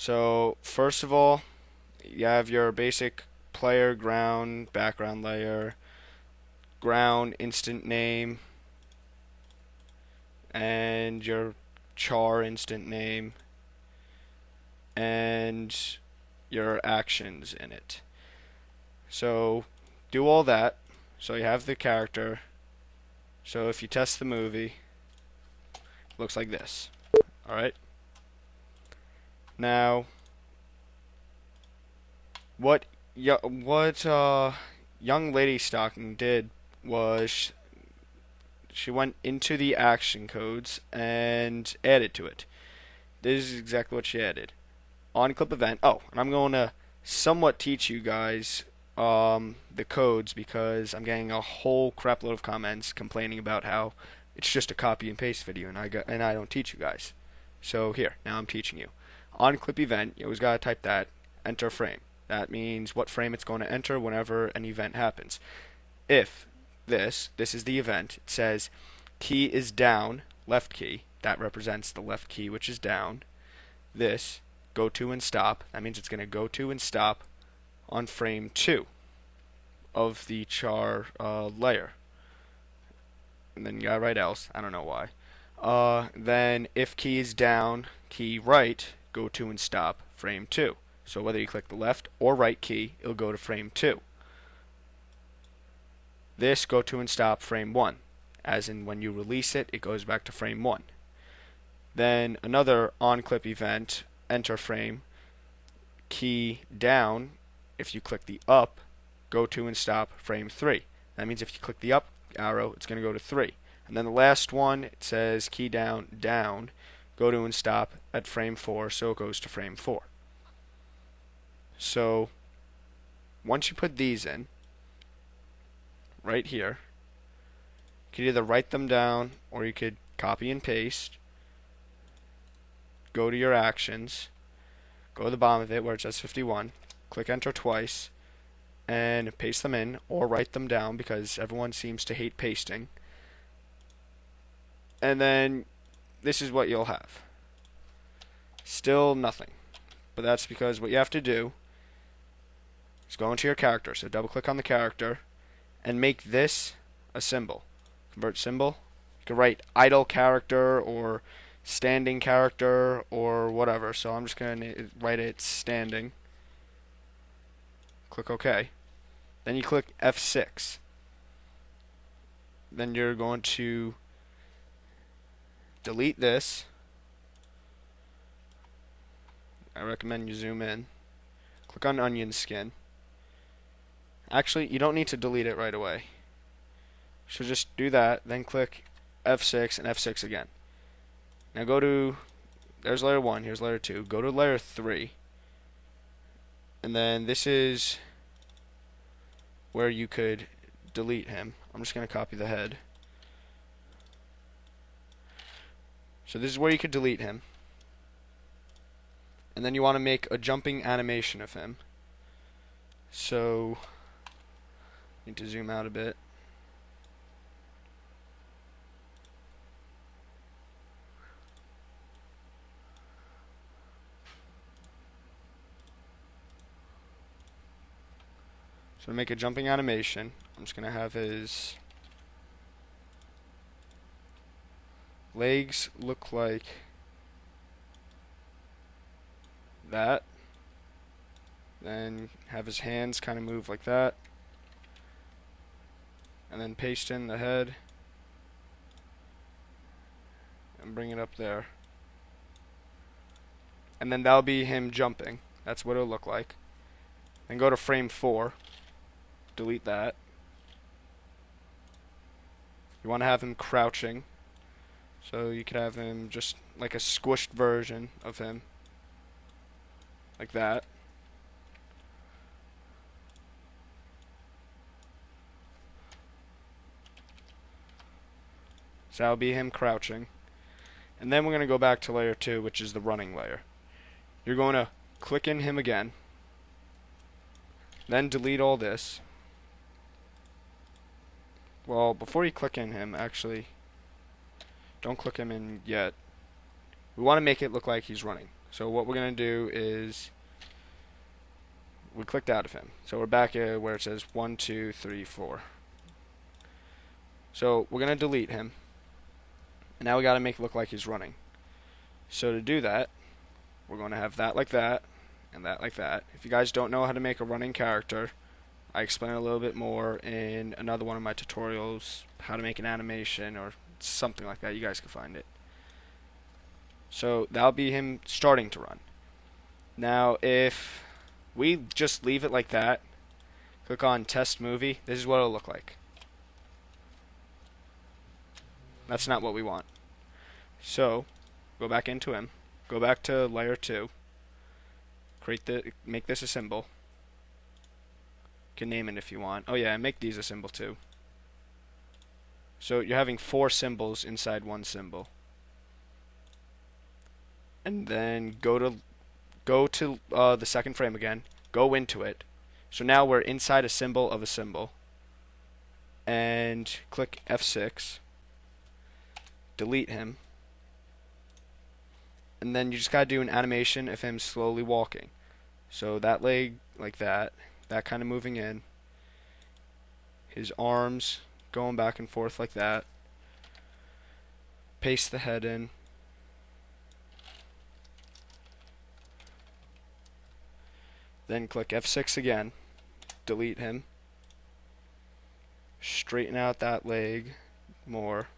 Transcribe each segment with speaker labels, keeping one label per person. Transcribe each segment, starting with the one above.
Speaker 1: So first of all, you have your basic player ground background layer, ground instant name, and your char instant name, and your actions in it. So do all that. So you have the character. So if you test the movie, it looks like this. Alright? Now, what young lady stocking did was she went into the action codes and added to it. This is exactly what she added. onClipEvent. Oh, and I'm going to somewhat teach you guys the codes because I'm getting a whole crap load of comments complaining about how it's just a copy and paste video and I don't teach you guys. So here, now I'm teaching you. onClipEvent, you always gotta type that, enter frame. That means what frame it's going to enter whenever an event happens. If this is the event, it says key is down, left key, that represents the left key which is down. This, go to and stop, that means it's going to go to and stop on frame 2 of the char layer. And then you gotta write else, I don't know why. Then if key is down, key right, go to and stop frame 2. So whether you click the left or right key, it'll go to frame 2. This go to and stop frame 1, as in when you release it, it goes back to frame 1. Then another onClipEvent, enter frame, key down, if you click the up, go to and stop frame 3. That means if you click the up arrow, it's going to go to 3. And then the last one, it says key down, down, go to and stop at frame 4, so it goes to frame 4. So once you put these in, right here, you could either write them down or you could copy and paste, go to your actions, go to the bottom of it where it says 51, click enter twice, and paste them in or write them down because everyone seems to hate pasting. And then this is what you'll have. Still nothing. But that's because what you have to do is go into your character. So double click on the character and make this a symbol. Convert symbol. You can write idle character or standing character or whatever. So I'm just going to write it standing. Click OK. Then you click F6. Then you're going to delete this. I recommend you zoom in. Click on onion skin. Actually, you don't need to delete it right away. So just do that, then click F6 and F6 again. Now go to, there's layer 1, here's layer 2. Go to layer 3. And then this is where you could delete him. I'm just going to copy the head. So this is where you could delete him. And then you want to make a jumping animation of him. So need to zoom out a bit. So to make a jumping animation, I'm just going to have his legs look like that. Then have his hands kind of move like that. And then paste in the head and bring it up there. And then that'll be him jumping. That's what it'll look like. Then go to frame 4. Delete that. You want to have him crouching. So you could have him just like a squished version of him. Like that. So that'll be him crouching. And then we're going to go back to layer 2, which is the running layer. You're going to click in him again. Then delete all this. Well, before you click in him, actually, don't click him in yet. We want to make it look like he's running. So what we're going to do is we clicked out of him. So we're back at where it says 1, 2, 3, 4. So we're going to delete him. And now we got to make it look like he's running. So to do that, we're going to have that like that and that like that. If you guys don't know how to make a running character, I explain a little bit more in another one of my tutorials, how to make an animation or something like that. You guys can find it. So that'll be him starting to run. Now if we just leave it like that, click on test movie, this is what it'll look like. That's not what we want. So go back into him, go back to layer 2, make this a symbol. You can name it if you want. Oh yeah, and make these a symbol too. So you're having 4 symbols inside one symbol. And then go to the second frame again, go into it. So now we're inside a symbol of a symbol. And click F6, delete him. And then you just gotta do an animation of him slowly walking. So that leg like that kind of moving in. His arms going back and forth like that. Paste the head in. Then click F6 again, delete him. Straighten out that leg more.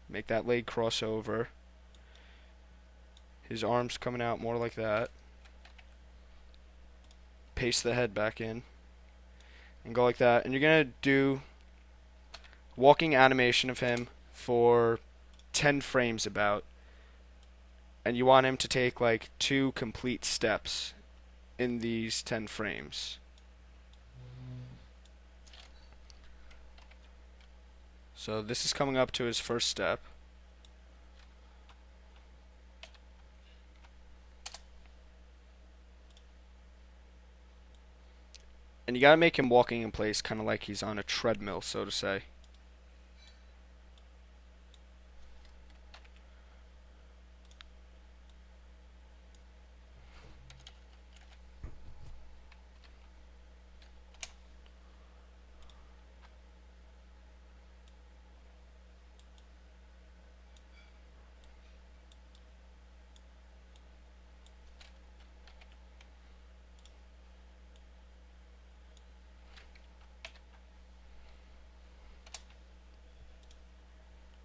Speaker 1: Make that leg cross over. His arms coming out more like that. Paste the head back in. And go like that. And you're going to do walking animation of him for 10 frames about. And you want him to take like 2 complete steps in these 10 frames. So this is coming up to his first step. And you gotta make him walking in place kind of like he's on a treadmill, so to say.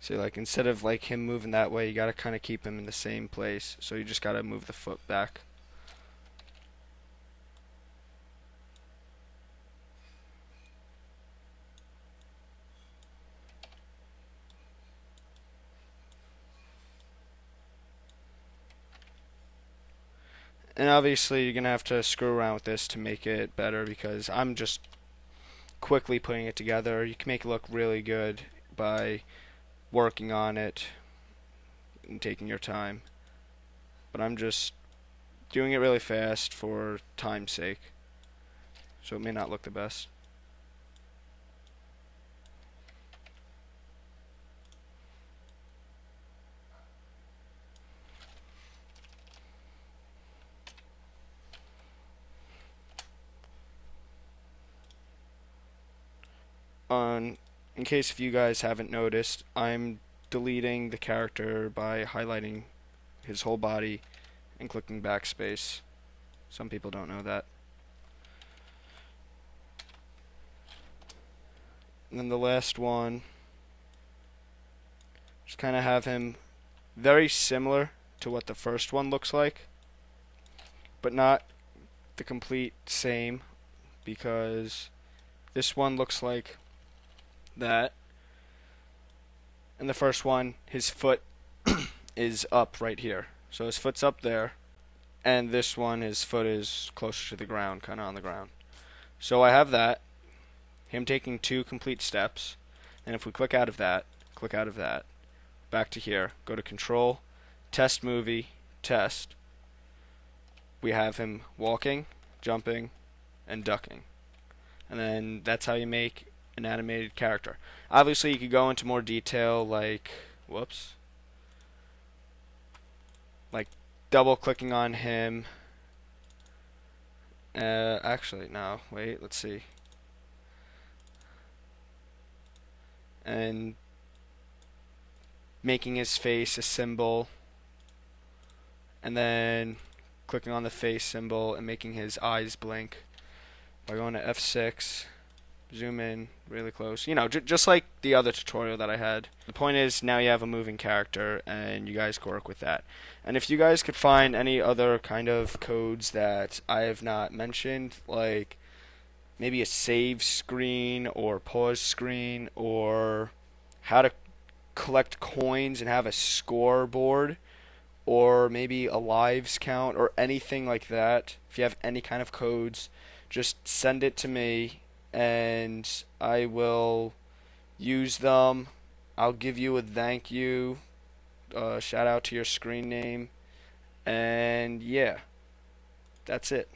Speaker 1: So like instead of like him moving that way, you gotta kind of keep him in the same place. So you just gotta move the foot back. And obviously you're gonna have to screw around with this to make it better, because I'm just quickly putting it together. You can make it look really good by working on it and taking your time, but I'm just doing it really fast for time's sake, so it may not look the best. In case if you guys haven't noticed, I'm deleting the character by highlighting his whole body and clicking backspace. Some people don't know that. And then the last one, just kind of have him very similar to what the first one looks like, but not the complete same, because this one looks like that, and the first one, his foot is up right here, so his foot's up there, and this one, his foot is closer to the ground, kind of on the ground. So I have that, him taking 2 complete steps, and if we click out of that, back to here, go to Control, Test Movie, Test, we have him walking, jumping, and ducking. And then that's how you make an animated character. Obviously you could go into more detail, like double clicking on him. Actually, no, wait, let's see. And making his face a symbol, and then clicking on the face symbol and making his eyes blink by going to F6, zoom in really close, you know, just like the other tutorial that I had. The point is, now you have a moving character and you guys can work with that. And if you guys could find any other kind of codes that I have not mentioned, like maybe a save screen or pause screen, or how to collect coins and have a scoreboard, or maybe a lives count, or anything like that, if you have any kind of codes, just send it to me and I will use them. I'll give you a thank you, shout out to your screen name, and yeah, that's it.